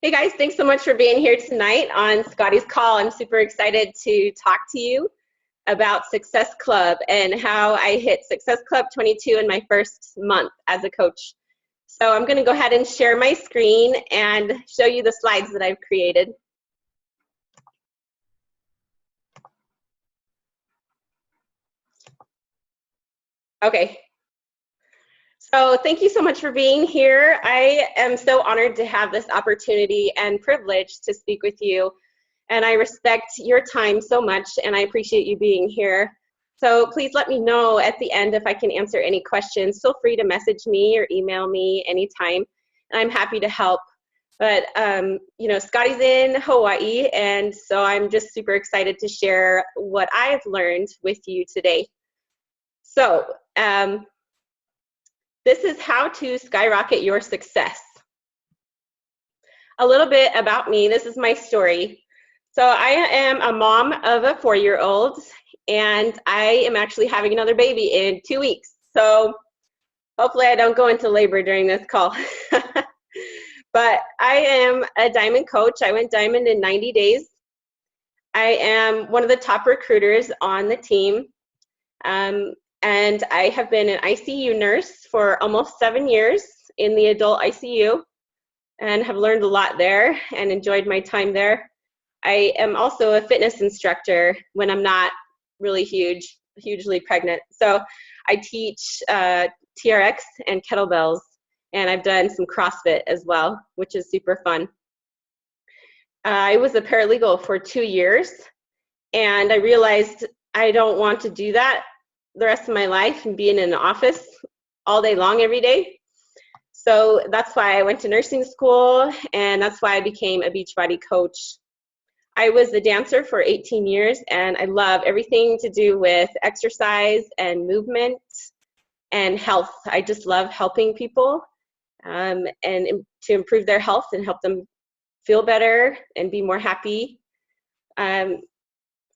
Hey guys, thanks so much for being here tonight on Scotty's Call. I'm super excited to talk to you about Success Club and how I hit Success Club 22 in my first month as a coach. So I'm going to go ahead and share my screen and show you the slides that I've created. Okay. So thank you so much for being here. I am so honored to have this opportunity and privilege to speak with you. And I respect your time so much, and I appreciate you being here. So please let me know at the end if I can answer any questions. Feel free to message me or email me anytime, and I'm happy to help. But, you know, Scotty's in Hawaii, and so I'm just super excited to share what I've learned with you today. So, this is how to skyrocket your success. A little bit about me. This is my story. So I am a mom of a 4-year-old, and I am actually having another baby in 2 weeks. So hopefully I don't go into labor during this call. But I am a diamond coach. I went diamond in 90 days. I am one of the top recruiters on the team. And I have been an ICU nurse for almost 7 years in the adult ICU and have learned a lot there and enjoyed my time there. I am also a fitness instructor when I'm not really hugely pregnant. So I teach TRX and kettlebells, and I've done some CrossFit as well, which is super fun. I was a paralegal for 2 years, and I realized I don't want to do that the rest of my life and be in an office all day long every day. So that's why I went to nursing school, and that's why I became a Beachbody coach. I was a dancer for 18 years, and I love everything to do with exercise and movement and health. I just love helping people and to improve their health and help them feel better and be more happy. I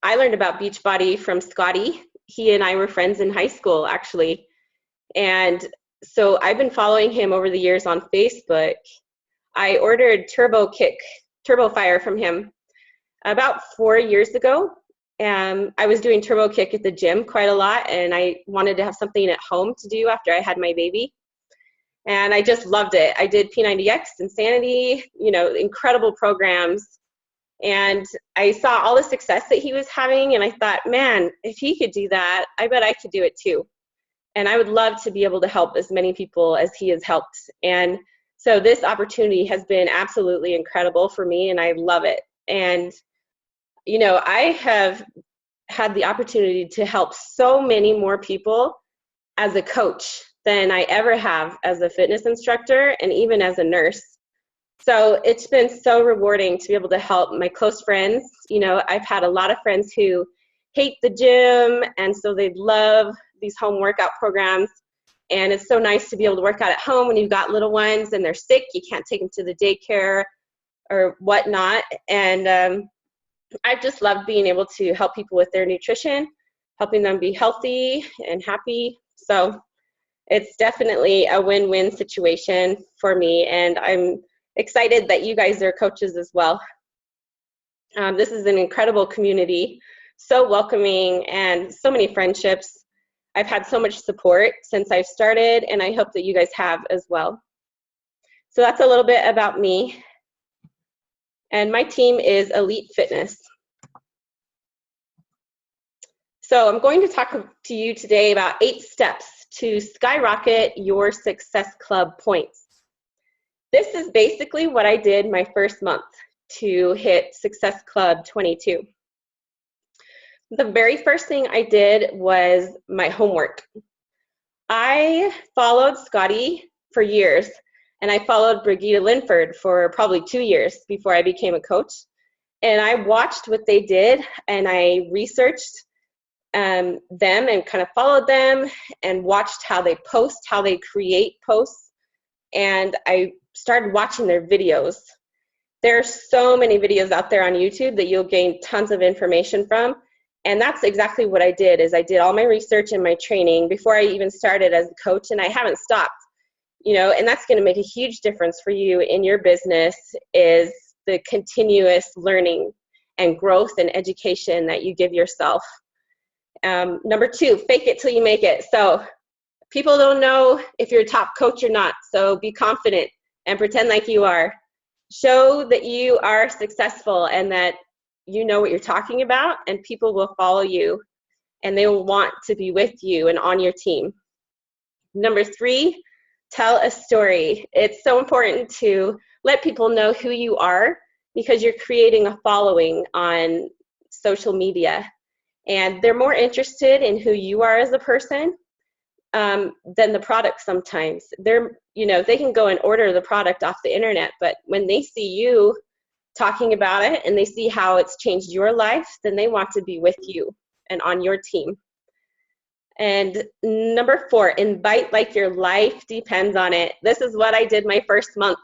learned about Beachbody from Scotty. He and I were friends in high school, actually. And so I've been following him over the years on Facebook. I ordered Turbo Fire from him about 4 years ago. I was doing Turbo Kick at the gym quite a lot, and I wanted to have something at home to do after I had my baby. And I just loved it. I did P90X, Insanity, you know, incredible programs. And I saw all the success that he was having, and I thought, man, if he could do that, I bet I could do it too. And I would love to be able to help as many people as he has helped. And so this opportunity has been absolutely incredible for me, and I love it. And, you know, I have had the opportunity to help so many more people as a coach than I ever have as a fitness instructor and even as a nurse. So it's been so rewarding to be able to help my close friends. You know, I've had a lot of friends who hate the gym, and so they love these home workout programs. And it's so nice to be able to work out at home when you've got little ones and they're sick. You can't take them to the daycare or whatnot. And I've just loved being able to help people with their nutrition, helping them be healthy and happy. So it's definitely a win-win situation for me, and I'm excited that you guys are coaches as well. This is an incredible community, so welcoming, and so many friendships. I've had so much support since I've started, and I hope that you guys have as well. So that's a little bit about me. And my team is Elite Fitness. So I'm going to talk to you today about 8 steps to skyrocket your Success Club points. This is basically what I did my first month to hit Success Club 22. The very first thing I did was my homework. I followed Scotty for years, and I followed Brigitte Linford for probably 2 years before I became a coach. And I watched what they did, and I researched them and kind of followed them and watched how they post, how they create posts. And I started watching their videos. There are so many videos out there on YouTube that you'll gain tons of information from. And that's exactly what I did, is I did all my research and my training before I even started as a coach, and I haven't stopped. and that's going to make a huge difference for you in your business, is the continuous learning and growth and education that you give yourself. Number 2, fake it till you make it. So people don't know if you're a top coach or not, so be confident and pretend like you are. Show that you are successful and that you know what you're talking about, and people will follow you and they will want to be with you and on your team. Number 3, tell a story. It's so important to let people know who you are, because you're creating a following on social media, and they're more interested in who you are as a person than the product sometimes. They can go and order the product off the internet, but when they see you talking about it and they see how it's changed your life, then they want to be with you and on your team. And number 4, invite like your life depends on it. This is what I did my first month.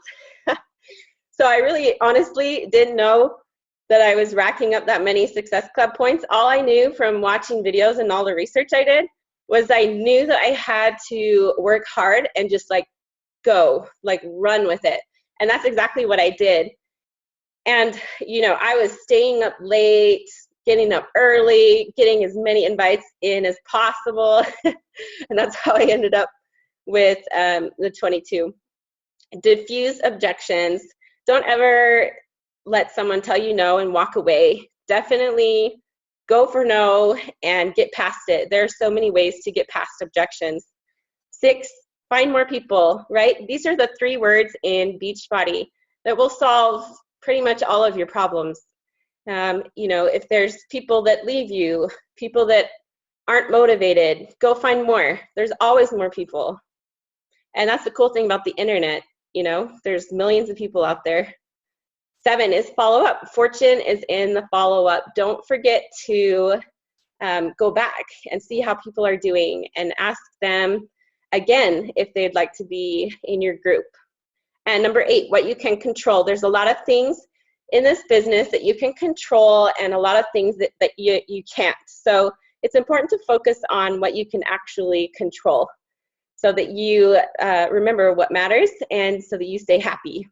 So I really honestly didn't know that I was racking up that many Success Club points. All I knew from watching videos and all the research I did was I knew that I had to work hard and just run with it. And that's exactly what I did. And, I was staying up late, getting up early, getting as many invites in as possible. And that's how I ended up with the 22. Diffuse objections. Don't ever let someone tell you no and walk away. Definitely go for no and get past it. There are so many ways to get past objections. 6, find more people, right? These are the 3 words in Beachbody that will solve pretty much all of your problems. If there's people that leave you, people that aren't motivated, go find more. There's always more people. And that's the cool thing about the internet. There's millions of people out there. 7 is follow up. Fortune is in the follow up. Don't forget to go back and see how people are doing and ask them again if they'd like to be in your group. And number 8, what you can control. There's a lot of things in this business that you can control and a lot of things that you can't. So it's important to focus on what you can actually control so that you remember what matters and so that you stay happy.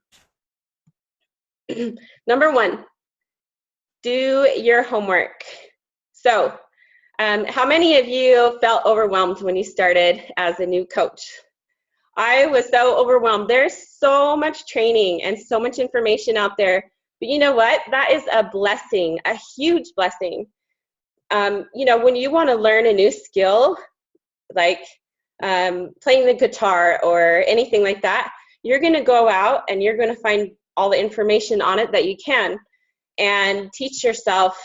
Number 1, do your homework. So how many of you felt overwhelmed when you started as a new coach? I was so overwhelmed. There's so much training and so much information out there. But you know what? That is a blessing, a huge blessing. When you want to learn a new skill, like playing the guitar or anything like that, you're going to go out and you're going to find all the information on it that you can and teach yourself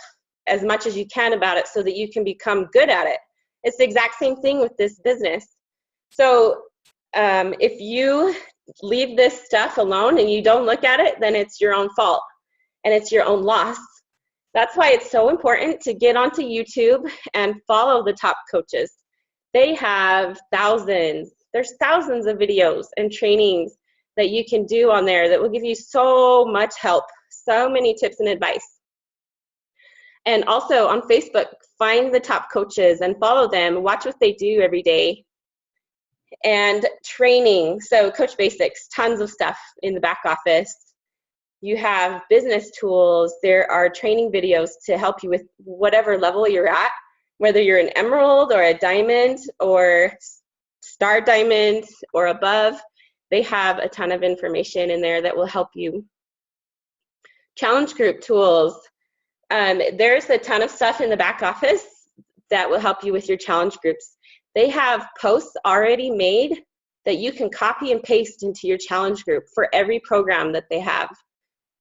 as much as you can about it so that you can become good at it. It's the exact same thing with this business. So if you leave this stuff alone and you don't look at it, then it's your own fault and it's your own loss. That's why it's so important to get onto YouTube and follow the top coaches. They have thousands. There's thousands of videos and trainings that you can do on there that will give you so much help, so many tips and advice. And also on Facebook, find the top coaches and follow them. Watch what they do every day. And training, so Coach Basics, tons of stuff in the back office. You have business tools. There are training videos to help you with whatever level you're at, whether you're an emerald or a diamond or star diamond or above. They have a ton of information in there that will help you. Challenge group tools. There's a ton of stuff in the back office that will help you with your challenge groups. They have posts already made that you can copy and paste into your challenge group for every program that they have.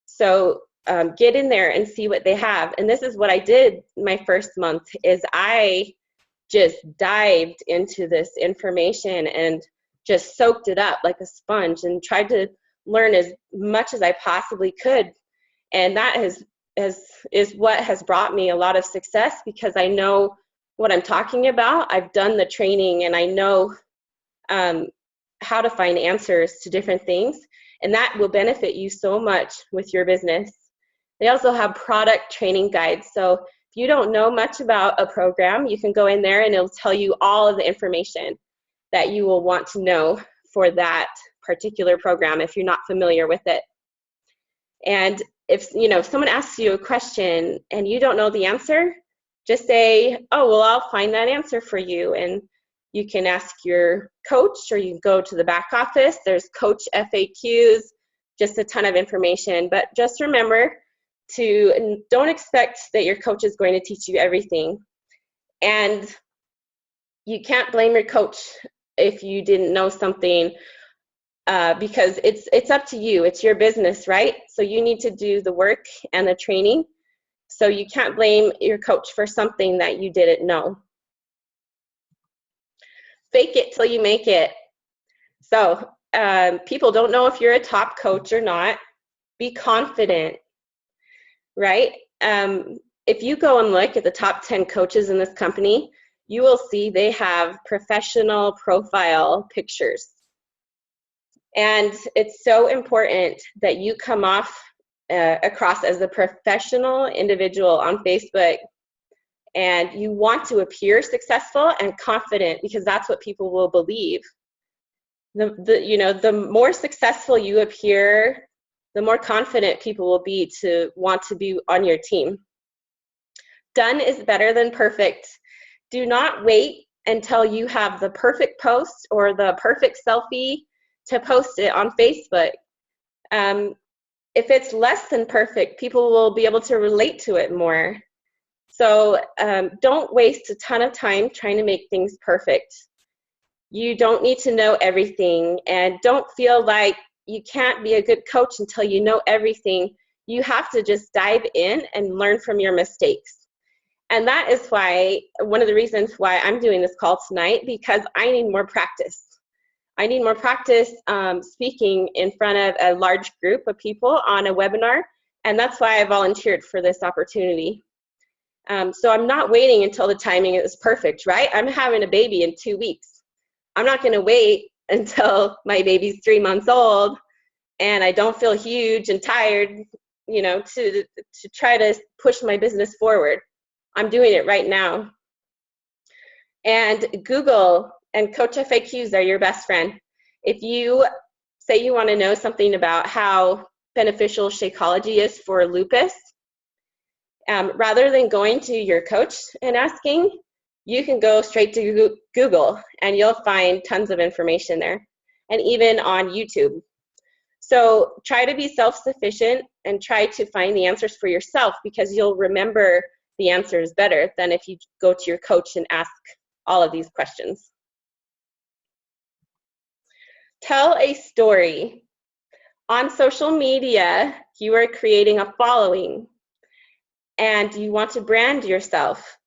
So get in there and see what they have. And this is what I did my first month, is I just dived into this information and just soaked it up like a sponge and tried to learn as much as I possibly could. And that is what has brought me a lot of success, because I know what I'm talking about. I've done the training and I know how to find answers to different things, and that will benefit you so much with your business. They also have product training guides. So if you don't know much about a program, you can go in there and it'll tell you all of the information that you will want to know for that particular program if you're not familiar with it. And if someone asks you a question and you don't know the answer, just say, oh, well, I'll find that answer for you. And you can ask your coach, or you can go to the back office. There's coach FAQs, just a ton of information. But just remember don't expect that your coach is going to teach you everything. And you can't blame your coach if you didn't know something, because it's up to you. It's your business, right? So you need to do the work and the training. So you can't blame your coach for something that you didn't know. Fake it till you make it. So people don't know if you're a top coach or not. Be confident, right? If you go and look at the top 10 coaches in this company, you will see they have professional profile pictures. And it's so important that you come off across as a professional individual on Facebook, and you want to appear successful and confident, because that's what people will believe. The more successful you appear, the more confident people will be to want to be on your team. Done is better than perfect. Do not wait until you have the perfect post or the perfect selfie to post it on Facebook. If it's less than perfect, people will be able to relate to it more. So don't waste a ton of time trying to make things perfect. You don't need to know everything, and don't feel like you can't be a good coach until you know everything. You have to just dive in and learn from your mistakes. And that is why, one of the reasons why I'm doing this call tonight, because I need more practice. I need more practice speaking in front of a large group of people on a webinar, and that's why I volunteered for this opportunity. So I'm not waiting until the timing is perfect, right? I'm having a baby in 2 weeks. I'm not going to wait until my baby's 3 months old and I don't feel huge and tired, to try to push my business forward. I'm doing it right now. And Google and Coach FAQs are your best friend. If you say you want to know something about how beneficial Shakeology is for lupus, rather than going to your coach and asking, you can go straight to Google and you'll find tons of information there, and even on YouTube. So try to be self-sufficient and try to find the answers for yourself, because you'll remember the answers better than if you go to your coach and ask all of these questions. Tell a story. On social media, you are creating a following and you want to brand yourself.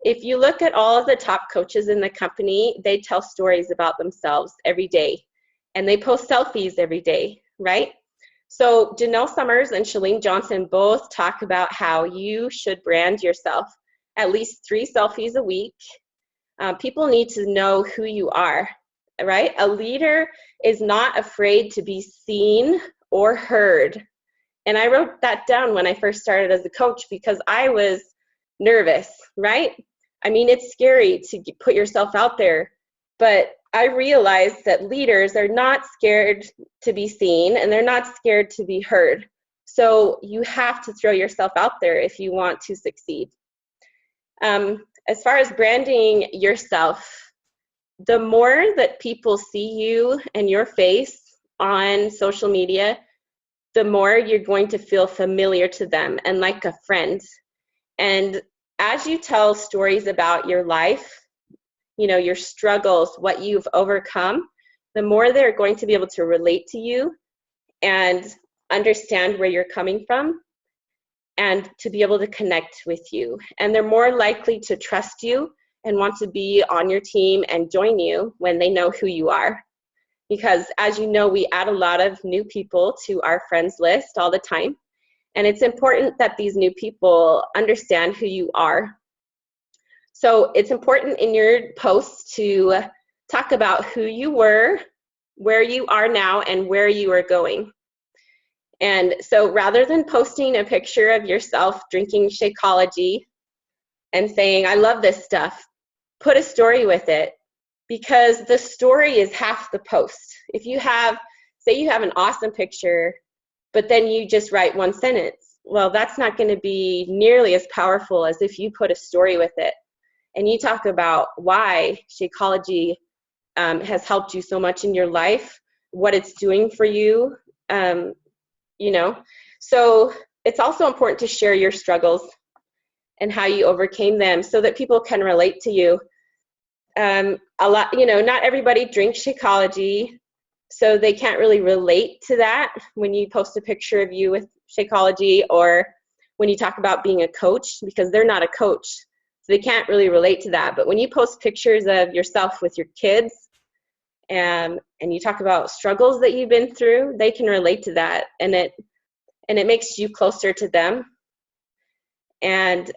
If you look at all of the top coaches in the company, they tell stories about themselves every day, and they post selfies every day, right? So Janelle Summers and Shalene Johnson both talk about how you should brand yourself. At least 3 selfies a week. People need to know who you are, right? A leader is not afraid to be seen or heard. And I wrote that down when I first started as a coach, because I was nervous, right? I mean, it's scary to put yourself out there, but I realized that leaders are not scared to be seen and they're not scared to be heard. So you have to throw yourself out there if you want to succeed. As far as branding yourself, the more that people see you and your face on social media, the more you're going to feel familiar to them and like a friend. And as you tell stories about your life, your struggles, what you've overcome, the more they're going to be able to relate to you and understand where you're coming from and to be able to connect with you. And they're more likely to trust you and want to be on your team and join you when they know who you are. Because as you know, we add a lot of new people to our friends list all the time. And it's important that these new people understand who you are. So it's important in your posts to talk about who you were, where you are now, and where you are going. And so rather than posting a picture of yourself drinking Shakeology and saying, I love this stuff, put a story with it, because the story is half the post. If you have say you have an awesome picture, but then you just write one sentence. Well, that's not going to be nearly as powerful as if you put a story with it and you talk about why Shakeology has helped you so much in your life, what it's doing for you, you know. So it's also important to share your struggles and how you overcame them so that people can relate to you. A lot, you know, not everybody drinks Shakeology, so they can't really relate to that when you post a picture of you with Shakeology, or when you talk about being a coach, because they're not a coach, so they can't really relate to that. But when you post pictures of yourself with your kids and you talk about struggles that you've been through, they can relate to that, and it makes you closer to them, and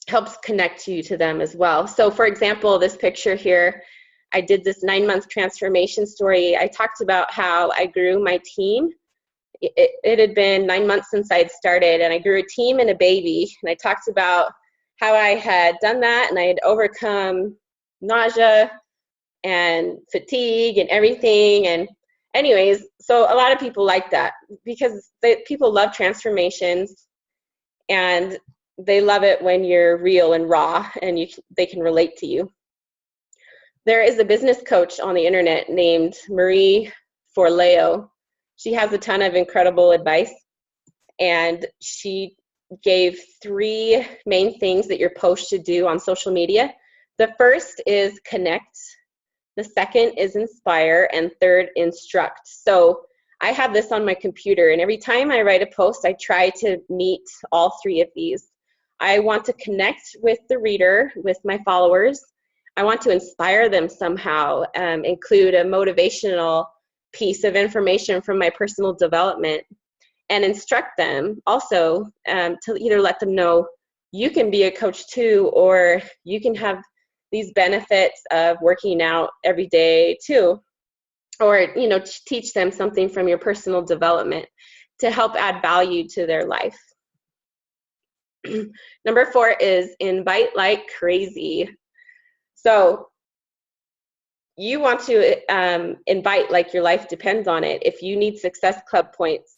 helps connect you to them as well. So for example, this picture here, I did this 9-month transformation story. I talked about how I grew my team. It had been 9 months since I had started, and I grew a team and a baby. And I talked about how I had done that, and I had overcome nausea and fatigue and everything. And anyways, so a lot of people like that because people love transformations, and they love it when you're real and raw and they can relate to you. There is a business coach on the internet named Marie Forleo. She has a ton of incredible advice, and she gave 3 main things that your post should do on social media. The first is connect, the second is inspire, and third, instruct. So I have this on my computer, and every time I write a post, I try to meet all 3 of these. I want to connect with the reader, with my followers. I want to inspire them somehow, include a motivational piece of information from my personal development, and instruct them also to either let them know you can be a coach too, or you can have these benefits of working out every day too, or, you know, teach them something from your personal development to help add value to their life. Number 4 is invite like crazy. So you want to invite like your life depends on it. If you need Success Club points,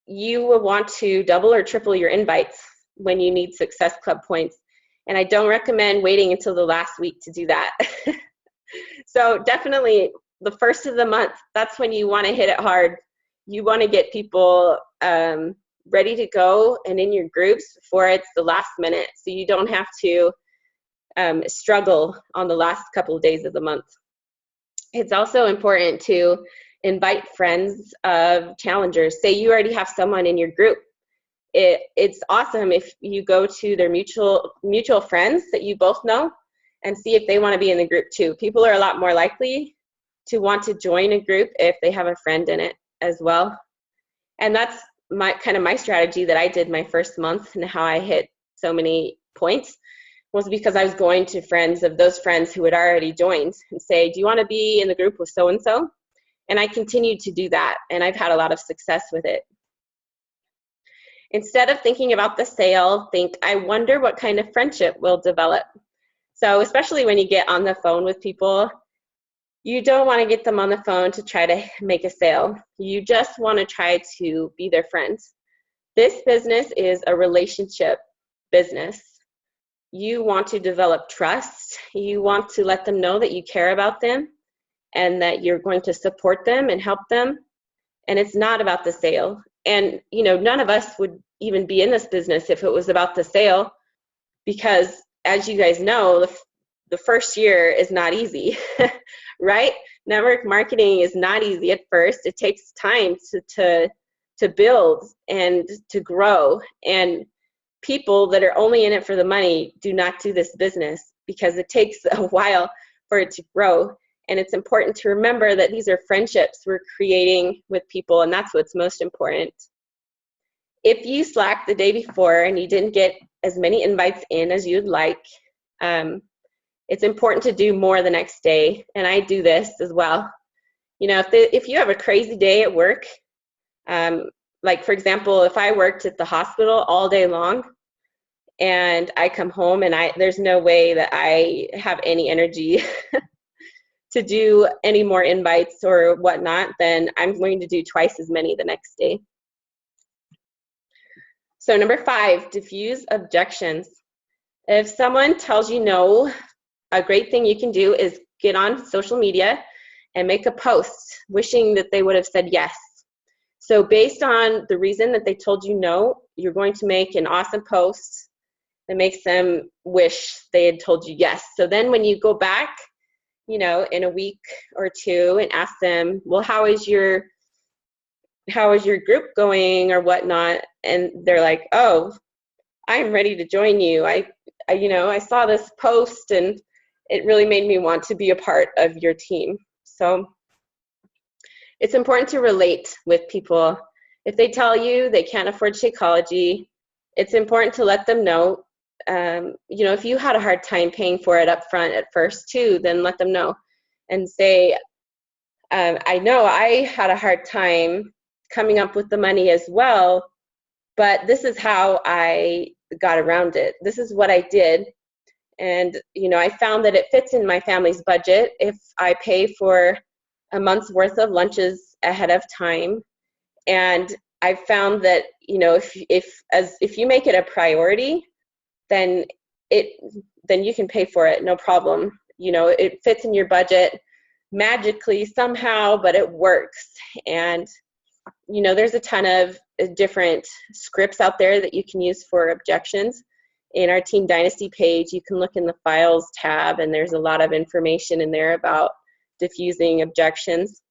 you will want to double or triple your invites when you need Success Club points. And I don't recommend waiting until the last week to do that. So definitely the first of the month, that's when you want to hit it hard. You want to get people ready to go and in your groups before it's the last minute, so you don't have to struggle on the last couple of days of the month. It's also important to invite friends of challengers. Say you already have someone in your group. It's awesome if you go to their mutual friends that you both know and see if they want to be in the group too. People are a lot more likely to want to join a group if they have a friend in it as well. And that's my strategy that I did my first month, and how I hit so many points was because I was going to friends of those friends who had already joined and say, do you want to be in the group with so-and-so? And I continued to do that, and I've had a lot of success with it. Instead of thinking about the sale, think, I wonder what kind of friendship will develop. So especially when you get on the phone with people, you don't want to get them on the phone to try to make a sale. You just want to try to be their friend. This business is a relationship business. You want to develop trust. You want to let them know that you care about them and that you're going to support them and help them. And it's not about the sale. And, you know, none of us would even be in this business if it was about the sale, because as you guys know, the first year is not easy, right? Network marketing is not easy at first. It takes time to build and to grow. And people that are only in it for the money do not do this business, because it takes a while for it to grow. And it's important to remember that these are friendships we're creating with people, and that's what's most important. If you slacked the day before and you didn't get as many invites in as you'd like, it's important to do more the next day. And I do this as well. You know, if you have a crazy day at work, like for example, if I worked at the hospital all day long and I come home and there's no way that I have any energy to do any more invites or whatnot, then I'm going to do twice as many the next day. So number 5, diffuse objections. If someone tells you no, a great thing you can do is get on social media and make a post wishing that they would have said yes. So based on the reason that they told you no, you're going to make an awesome post that makes them wish they had told you yes. So then when you go back, you know, in a week or two and ask them, well, how is your group going or whatnot? And they're like, oh, I'm ready to join you. I saw this post and it really made me want to be a part of your team. So it's important to relate with people. If they tell you they can't afford Shakeology, it's important to let them know. If you had a hard time paying for it up front at first too, then let them know and say, I know I had a hard time coming up with the money as well, but this is how I got around it. This is what I did. And, I found that it fits in my family's budget if I pay for a month's worth of lunches ahead of time. And I found that, if you make it a priority, then you can pay for it, no problem. It fits in your budget magically somehow, but it works. And, there's a ton of different scripts out there that you can use for objections. In our Team Dynasty page, you can look in the Files tab, and there's a lot of information in there about diffusing objections.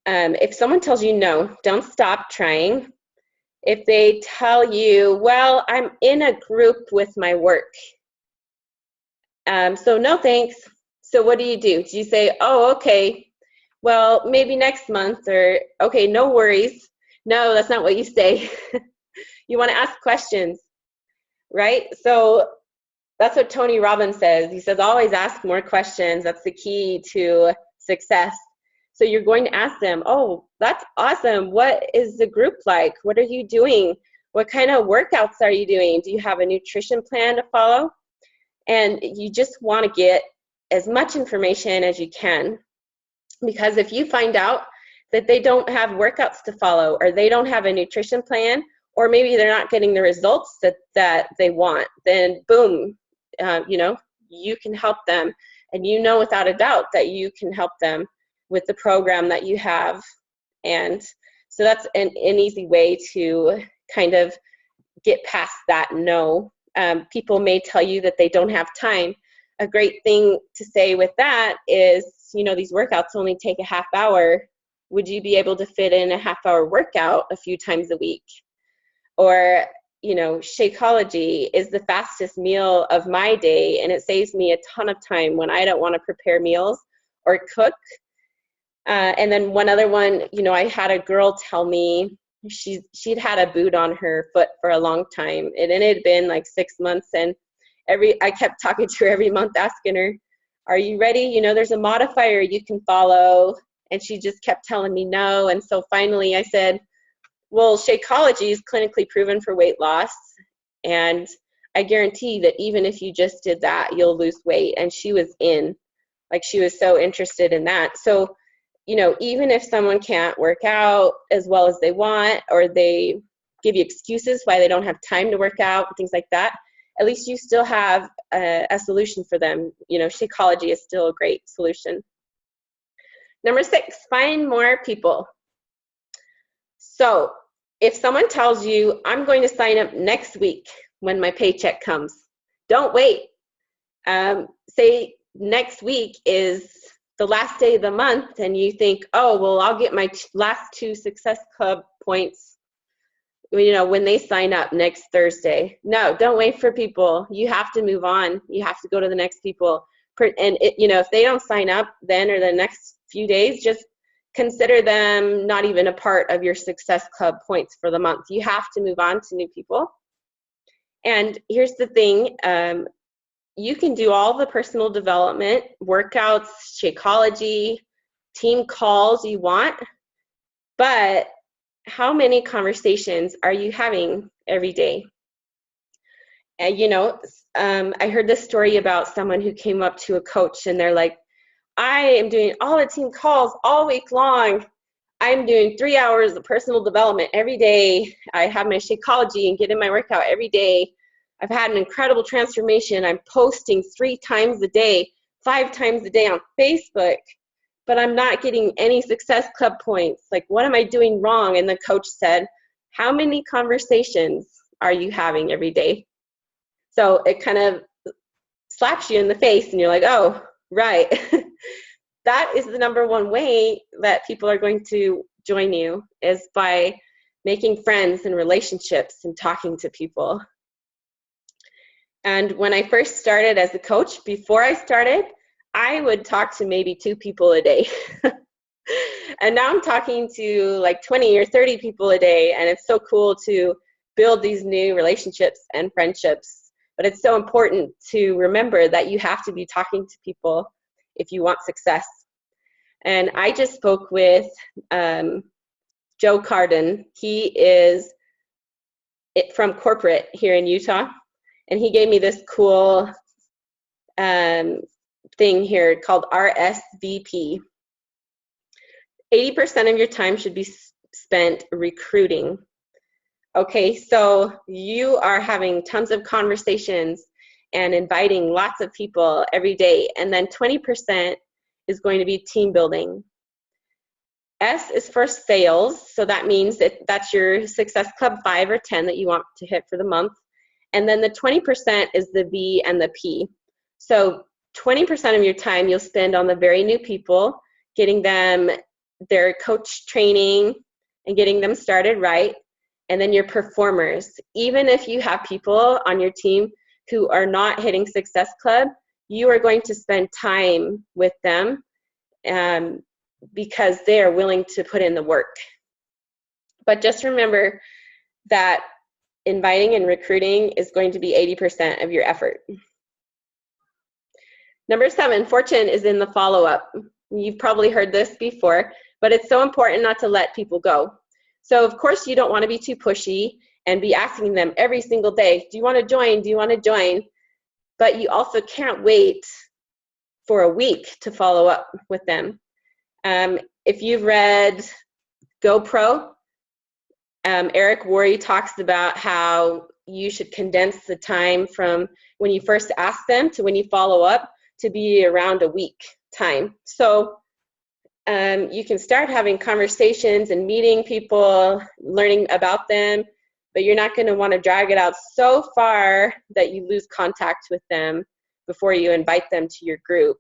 If someone tells you no, don't stop trying. If they tell you, well, I'm in a group with my work, so no thanks. So what do? Do you say, oh, okay, well, maybe next month, or okay, no worries? No, that's not what you say. You want to ask questions, right? So that's what Tony Robbins says. He says, always ask more questions. That's the key to success. So you're going to ask them, oh, that's awesome. What is the group like? What are you doing? What kind of workouts are you doing? Do you have a nutrition plan to follow? And you just want to get as much information as you can, because if you find out that they don't have workouts to follow, or they don't have a nutrition plan, or maybe they're not getting the results that they want, then boom, you can help them. And without a doubt that you can help them with the program that you have. And so that's an easy way to kind of get past that no. People may tell you that they don't have time. A great thing to say with that is, these workouts only take a half hour. Would you be able to fit in a half-hour workout a few times a week? Or, Shakeology is the fastest meal of my day, and it saves me a ton of time when I don't want to prepare meals or cook. And then one other one, I had a girl tell me she'd had a boot on her foot for a long time, and it had been like 6 months, and I kept talking to her every month, asking her, are you ready? There's a modifier you can follow. And she just kept telling me no. And so finally I said, well, Shakeology is clinically proven for weight loss, and I guarantee that even if you just did that, you'll lose weight. And she was she was so interested in that. So, even if someone can't work out as well as they want, or they give you excuses why they don't have time to work out, things like that, at least you still have a solution for them. Shakeology is still a great solution. Number 6, find more people. So if someone tells you, I'm going to sign up next week when my paycheck comes, don't wait. Say next week is the last day of the month, and you think, oh, well, I'll get my last 2 Success Club points when they sign up next Thursday. No, don't wait for people. You have to move on. You have to go to the next people. And if they don't sign up then or the next few days, just consider them not even a part of your Success Club points for the month. You have to move on to new people. And here's the thing, you can do all the personal development, workouts, Shakeology, team calls you want, but how many conversations are you having every day? And I heard this story about someone who came up to a coach, and they're like, I am doing all the team calls all week long. I'm doing 3 hours of personal development every day. I have my Shakeology and get in my workout every day. I've had an incredible transformation. I'm posting 3 times a day, 5 times a day on Facebook, but I'm not getting any Success Club points. Like, what am I doing wrong? And the coach said, how many conversations are you having every day? So it kind of slaps you in the face and you're like, oh, right. That is the number one way that people are going to join you, is by making friends and relationships and talking to people. And when I first started as a coach, before I started, I would talk to maybe 2 people a day. And now I'm talking to like 20 or 30 people a day, and it's so cool to build these new relationships and friendships. But it's so important to remember that you have to be talking to people if you want success. And I just spoke with Joe Carden. He is from corporate here in Utah, and he gave me this cool thing here called RSVP. 80% of your time should be spent recruiting. Okay, so you are having tons of conversations and inviting lots of people every day, and then 20% is going to be team building. S is for sales, so that means that that's your Success Club 5 or 10 that you want to hit for the month. And then the 20% is the V and the P. So 20% of your time you'll spend on the very new people, getting them their coach training and getting them started right. And then your performers. Even if you have people on your team who are not hitting Success Club, you are going to spend time with them because they are willing to put in the work. But just remember that inviting and recruiting is going to be 80% of your effort. Number 7, fortune is in the follow-up. You've probably heard this before, but it's so important not to let people go. So of course you don't want to be too pushy and be asking them every single day, do you want to join? Do you want to join? But you also can't wait for a week to follow up with them. If you've read GoPro, Eric Worre talks about how you should condense the time from when you first ask them to when you follow up to be around a week time. So you can start having conversations and meeting people, learning about them, but you're not going to want to drag it out so far that you lose contact with them before you invite them to your group.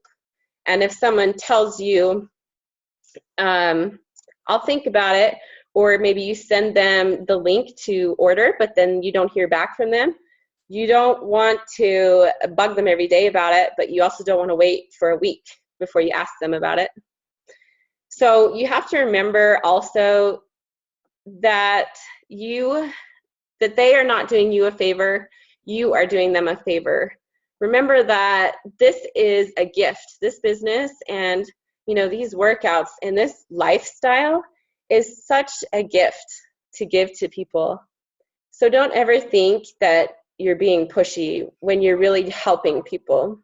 And if someone tells you, I'll think about it, or maybe you send them the link to order, but then you don't hear back from them, you don't want to bug them every day about it, but you also don't want to wait for a week before you ask them about it. So you have to remember also that they are not doing you a favor, you are doing them a favor. Remember that this is a gift. This business and these workouts and this lifestyle is such a gift to give to people. So don't ever think that you're being pushy when you're really helping people.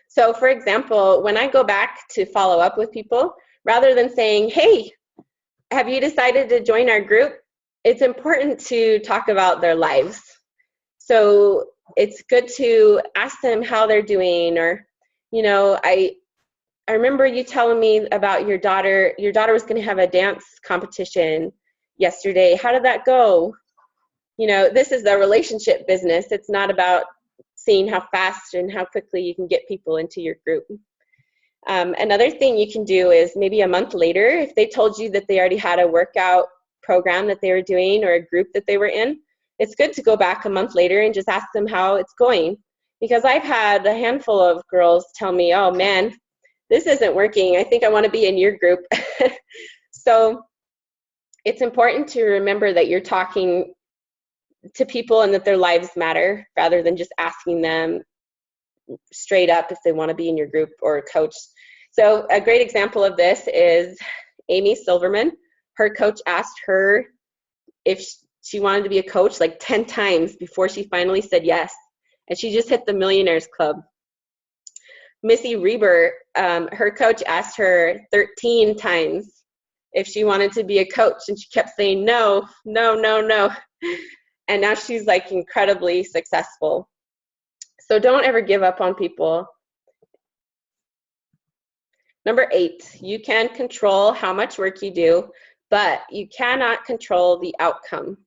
So for example, when I go back to follow up with people, rather than saying, hey, have you decided to join our group? It's important to talk about their lives. So it's good to ask them how they're doing, or, I remember you telling me about your daughter. Your daughter was going to have a dance competition yesterday. How did that go? This is the relationship business. It's not about seeing how fast and how quickly you can get people into your group. Another thing you can do is maybe a month later, if they told you that they already had a workout program that they were doing or a group that they were in, it's good to go back a month later and just ask them how it's going. Because I've had a handful of girls tell me, oh man, this isn't working. I think I want to be in your group. So it's important to remember that you're talking to people and that their lives matter, rather than just asking them straight up if they want to be in your group or a coach. So a great example of this is Amy Silverman. Her coach asked her if she wanted to be a coach like 10 times before she finally said yes. And she just hit the Millionaires Club. Missy Reber, her coach asked her 13 times if she wanted to be a coach, and she kept saying no, no, no, no. And now she's like incredibly successful. So don't ever give up on people. Number 8, you can control how much work you do, but you cannot control the outcome.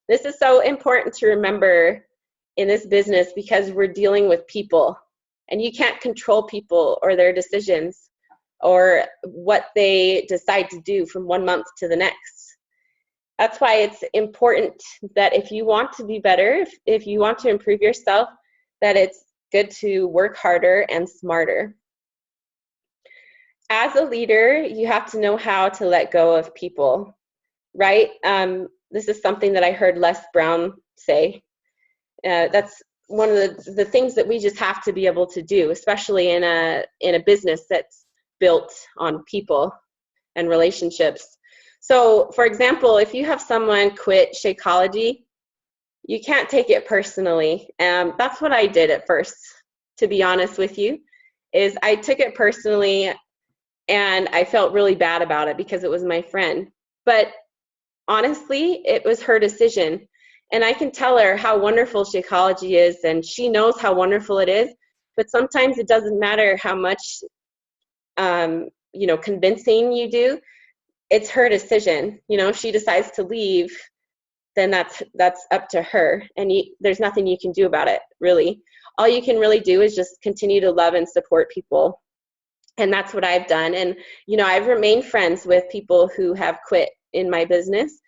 This is so important to remember in this business because we're dealing with people, and you can't control people or their decisions or what they decide to do from one month to the next. That's why it's important that if you want to be better, if you want to improve yourself, that it's good to work harder and smarter. As a leader, you have to know how to let go of people, right? This is something that I heard Les Brown say. That's one of the things that we just have to be able to do, especially in a business that's built on people and relationships. So, for example, if you have someone quit Shakeology, you can't take it personally. That's what I did at first, to be honest with you, is I took it personally and I felt really bad about it because it was my friend. But honestly, it was her decision. And I can tell her how wonderful Shakeology is, and she knows how wonderful it is. But sometimes it doesn't matter how much, convincing you do. It's her decision. If she decides to leave, then that's up to her, and there's nothing you can do about it, really. All you can really do is just continue to love and support people, and that's what I've done. And I've remained friends with people who have quit in my business.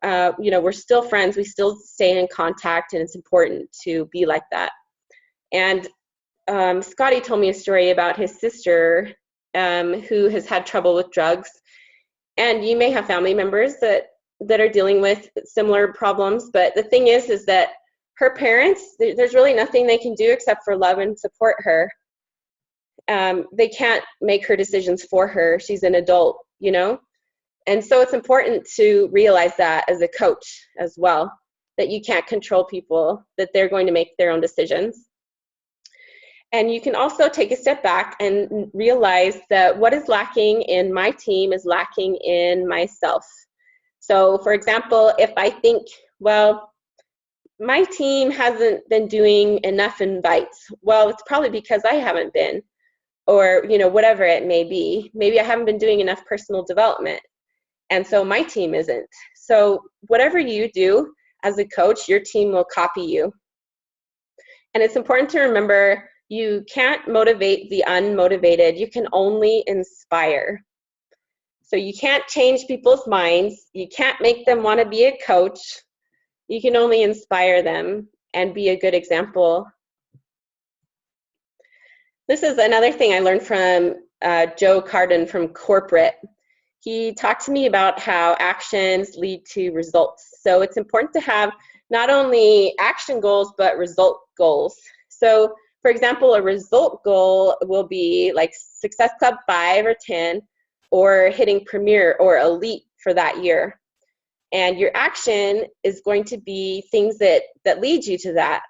We're still friends. We still stay in contact, and it's important to be like that. And Scotty told me a story about his sister who has had trouble with drugs. And you may have family members that are dealing with similar problems. But the thing is that her parents, there's really nothing they can do except for love and support her. They can't make her decisions for her. She's an adult, And so it's important to realize that as a coach as well, that you can't control people, that they're going to make their own decisions. And you can also take a step back and realize that what is lacking in my team is lacking in myself. So, for example, if I think, well, my team hasn't been doing enough invites, well, it's probably because I haven't been, or, whatever it may be. Maybe I haven't been doing enough personal development, and so my team isn't. So whatever you do as a coach, your team will copy you. And it's important to remember, you can't motivate the unmotivated. You can only inspire. So you can't change people's minds. You can't make them want to be a coach. You can only inspire them and be a good example. This is another thing I learned from Joe Carden from corporate. He talked to me about how actions lead to results. So it's important to have not only action goals, but result goals. So, for example, a result goal will be like Success Club 5 or 10, or hitting Premier or Elite for that year. And your action is going to be things that lead you to that.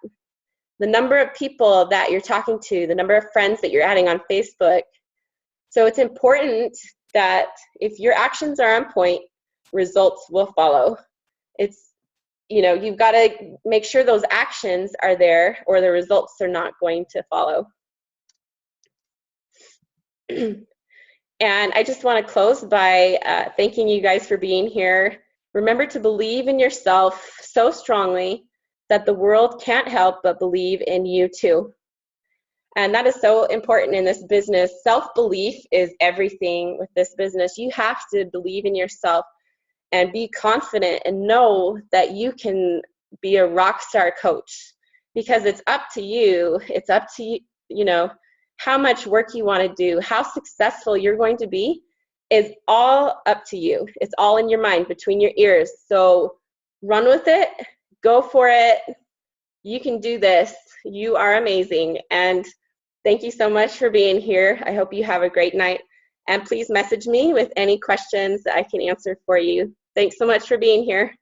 The number of people that you're talking to, the number of friends that you're adding on Facebook. So it's important that if your actions are on point, results will follow. You've got to make sure those actions are there, or the results are not going to follow. And I just want to close by thanking you guys for being here. Remember to believe in yourself so strongly that the world can't help but believe in you too. And that is so important in this business. Self-belief is everything with this business. You have to believe in yourself and be confident and know that you can be a rock star coach, because it's up to you. It's up to you, how much work you want to do, how successful you're going to be is all up to you. It's all in your mind, between your ears. So run with it, go for it. You can do this. You are amazing. And thank you so much for being here. I hope you have a great night. And please message me with any questions that I can answer for you. Thanks so much for being here.